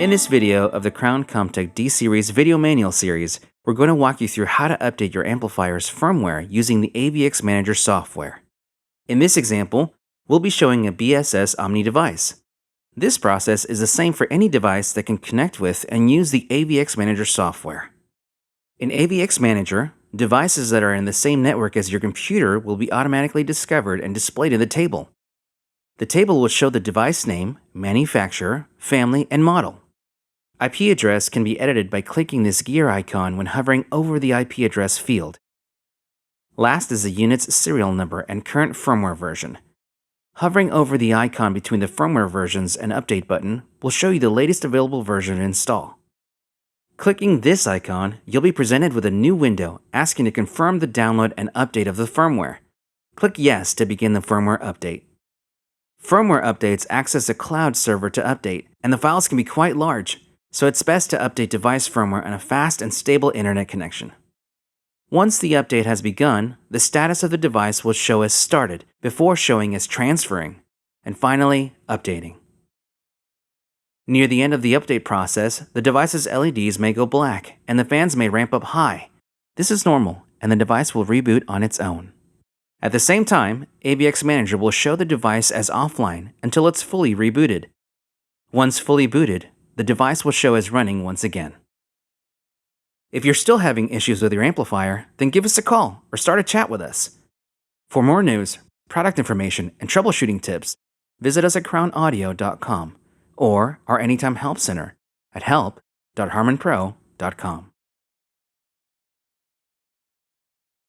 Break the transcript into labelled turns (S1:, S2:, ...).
S1: In this video of the Crown Comtech D Series video manual series, we're going to walk you through how to update your amplifier's firmware using the AVX Manager software. In this example, we'll be showing a BSS Omni device. This process is the same for any device that can connect with and use the AVX Manager software. In AVX Manager, devices that are in the same network as your computer will be automatically discovered and displayed in the table. The table will show the device name, manufacturer, family, and model. IP address can be edited by clicking this gear icon when hovering over the IP address field. Last is the unit's serial number and current firmware version. Hovering over the icon between the firmware versions and update button will show you the latest available version to install. Clicking this icon, you'll be presented with a new window asking to confirm the download and update of the firmware. Click Yes to begin the firmware update. Firmware updates access a cloud server to update, and the files can be quite large, so it's best to update device firmware on a fast and stable internet connection. Once the update has begun, the status of the device will show as started before showing as transferring, and finally, updating. Near the end of the update process, the device's LEDs may go black and the fans may ramp up high. This is normal, and the device will reboot on its own. At the same time, AVX Manager will show the device as offline until it's fully rebooted. Once fully booted, the device will show as running once again. If you're still having issues with your amplifier, then give us a call or start a chat with us. For more news, product information, and troubleshooting tips, visit us at crownaudio.com or our Anytime Help Center at help.harmanpro.com.